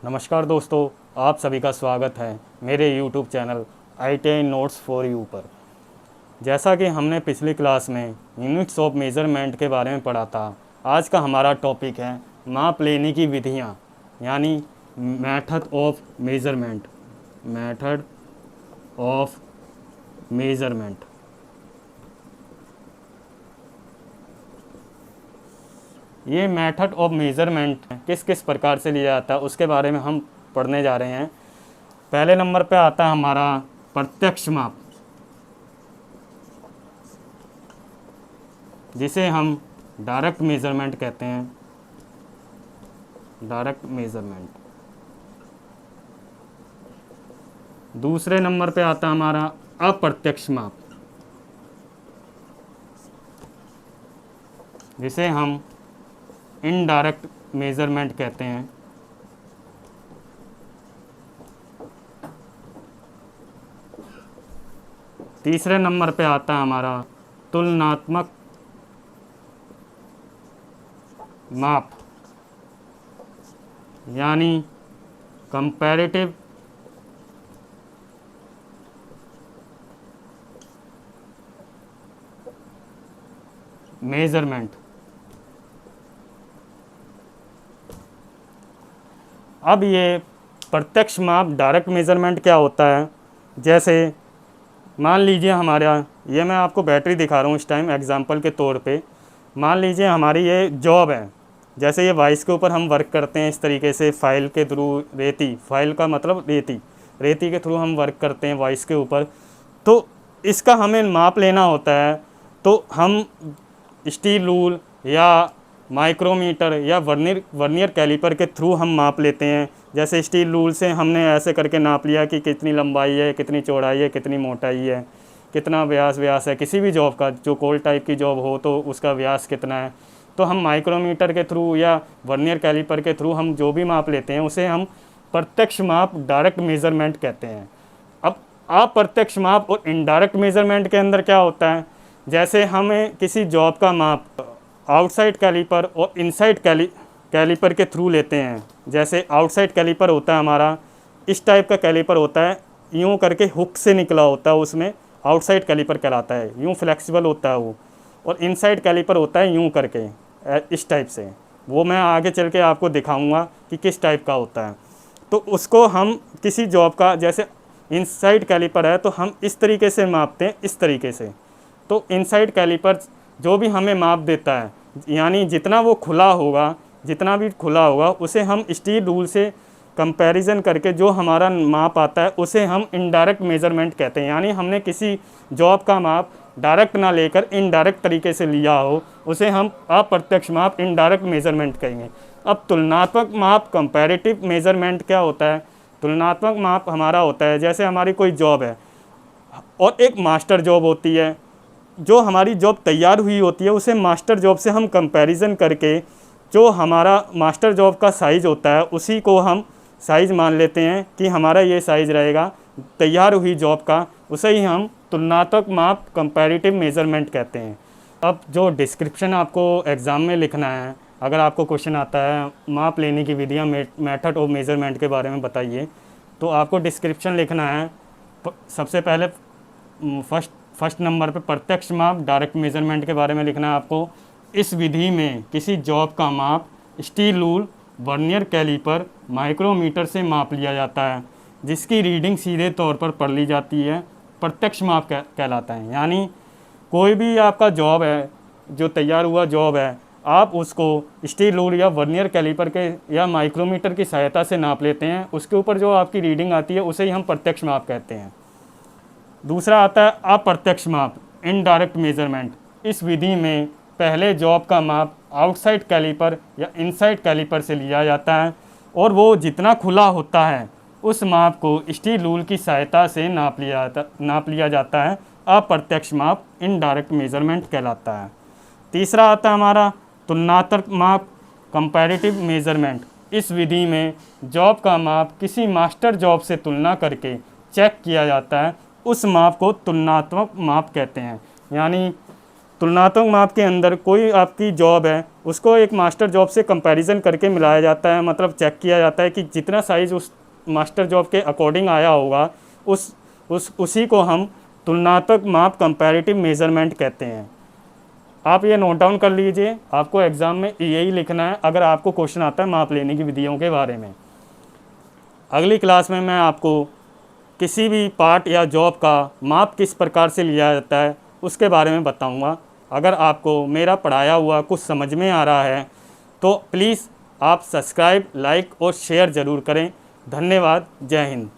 नमस्कार दोस्तों, आप सभी का स्वागत है मेरे YouTube channel ITI notes for you पर। जैसा कि हमने पिछली क्लास में यूनिट्स ऑफ मेज़रमेंट के बारे में पढ़ा था, आज का हमारा टॉपिक है माप लेने की विधियाँ, यानी method of measurement. Method of measurement. ये मेथड ऑफ मेज़रमेंट किस किस प्रकार से लिया जाता है उसके बारे में हम पढ़ने जा रहे हैं। पहले नंबर पे आता है हमारा प्रत्यक्ष माप, जिसे हम डायरेक्ट मेज़रमेंट कहते हैं। Direct measurement. दूसरे नंबर पे आता है हमारा अप्रत्यक्ष माप, जिसे हम इनडायरेक्ट मेज़रमेंट कहते हैं। तीसरे नंबर पे आता है हमारा तुलनात्मक माप, यानी कंपैरेटिव मेज़रमेंट। अब ये प्रत्यक्ष माप डायरेक्ट मेज़रमेंट क्या होता है, जैसे मान लीजिए हमारा ये मैं आपको बैटरी दिखा रहा हूँ इस टाइम एग्जांपल के तौर पे। मान लीजिए हमारी ये जॉब है, जैसे ये वाइस के ऊपर हम वर्क करते हैं इस तरीके से फाइल के थ्रू, रेती, फाइल का मतलब रेती के थ्रू हम वर्क करते हैं वाइस के ऊपर। तो इसका हमें माप लेना होता है, तो हम स्टील रूल या माइक्रोमीटर या वर्नियर कैलिपर के थ्रू हम माप लेते हैं। जैसे स्टील रूल से हमने ऐसे करके नाप लिया कि कितनी लंबाई है, कितनी चौड़ाई है, कितनी मोटाई है, कितना व्यास है। किसी भी जॉब का, जो कोल टाइप की जॉब हो तो उसका व्यास कितना है, तो हम माइक्रोमीटर के थ्रू या वर्नियर कैलिपर के थ्रू हम जो भी माप लेते हैं उसे हम प्रत्यक्ष माप, डायरेक्ट मेज़रमेंट कहते हैं। अब अप्रत्यक्ष माप और इनडायरेक्ट मेज़रमेंट के अंदर क्या होता है, जैसे हमें किसी जॉब का माप आउटसाइड कैलिपर और इनसाइड कैलिपर के थ्रू लेते हैं। जैसे आउटसाइड कैलिपर होता है हमारा, इस टाइप का कैलिपर होता है, यूँ करके हुक से निकला होता है, उसमें आउटसाइड कैलिपर कहलाता है, यूँ फ्लेक्सिबल होता है वो। और इनसाइड कैलिपर होता है यूँ करके, इस टाइप से। वो मैं आगे चल के आपको दिखाऊंगा कि किस टाइप का होता है। तो उसको हम किसी जॉब का, जैसे इनसाइड कैलिपर है तो हम इस तरीके से मापते हैं, इस तरीके से। तो इनसाइड कैलिपर जो भी हमें माप देता है, यानी जितना भी खुला होगा उसे हम स्टील रूल से कंपैरिजन करके जो हमारा माप आता है उसे हम इनडायरेक्ट मेज़रमेंट कहते हैं। यानी हमने किसी जॉब का माप डायरेक्ट ना लेकर इनडायरेक्ट तरीके से लिया हो, उसे हम अप्रत्यक्ष माप, इनडायरेक्ट मेज़रमेंट कहेंगे। अब तुलनात्मक माप, कंपैरेटिव मेज़रमेंट क्या होता है। तुलनात्मक माप हमारा होता है, जैसे हमारी कोई जॉब है और एक मास्टर जॉब होती है। जो हमारी जॉब तैयार हुई होती है उसे मास्टर जॉब से हम कंपैरिजन करके जो हमारा मास्टर जॉब का साइज़ होता है उसी को हम साइज़ मान लेते हैं कि हमारा ये साइज़ रहेगा तैयार हुई जॉब का, उसे ही हम तुलनात्मक माप, कंपैरेटिव मेज़रमेंट कहते हैं। अब जो डिस्क्रिप्शन आपको एग्ज़ाम में लिखना है, अगर आपको क्वेश्चन आता है माप लेने की विधियाँ, मेथड ऑफ मेज़रमेंट के बारे में बताइए, तो आपको डिस्क्रिप्शन लिखना है। सबसे पहले फर्स्ट नंबर पे प्रत्यक्ष माप, डायरेक्ट मेज़रमेंट के बारे में लिखना है आपको। इस विधि में किसी जॉब का माप steel rule, vernier caliper, micrometer से माप लिया जाता है, जिसकी रीडिंग सीधे तौर पर पढ़ ली जाती है, प्रत्यक्ष माप कहलाता है। यानी कोई भी आपका जॉब है, जो तैयार हुआ जॉब है, आप उसको स्टील रूल या वर्नियर कैलिपर के या माइक्रोमीटर की सहायता से नाप लेते हैं। उसके ऊपर जो आपकी रीडिंग आती है उसे ही हम प्रत्यक्ष माप कहते हैं। दूसरा आता है अप्रत्यक्ष माप, इनडायरेक्ट मेज़रमेंट। इस विधि में पहले जॉब का माप आउटसाइड कैलिपर या इनसाइड कैलिपर से लिया जाता है और वो जितना खुला होता है उस माप को स्टील रूल की सहायता से नाप लिया जाता है। अप्रत्यक्ष माप, इनडायरेक्ट मेज़रमेंट कहलाता है। तीसरा आता है हमारा तुलनात्मक माप, कंपैरेटिव मेज़रमेंट। इस विधि में जॉब का माप किसी मास्टर जॉब से तुलना करके चेक किया जाता है, उस माप को तुलनात्मक माप कहते हैं। यानी तुलनात्मक माप के अंदर कोई आपकी जॉब है उसको एक मास्टर जॉब से कंपैरिजन करके मिलाया जाता है, मतलब चेक किया जाता है कि जितना साइज़ उस मास्टर जॉब के अकॉर्डिंग आया होगा उसी को हम तुलनात्मक माप कंपैरेटिव मेजरमेंट कहते हैं। आप ये नोट डाउन कर लीजिए, आपको एग्ज़ाम में यही लिखना है अगर आपको क्वेश्चन आता है माप लेने की विधियों के बारे में। अगली क्लास में मैं आपको किसी भी पार्ट या जॉब का माप किस प्रकार से लिया जाता है उसके बारे में बताऊंगा। अगर आपको मेरा पढ़ाया हुआ कुछ समझ में आ रहा है तो प्लीज़ आप सब्सक्राइब, लाइक और शेयर ज़रूर करें। धन्यवाद। जय हिंद।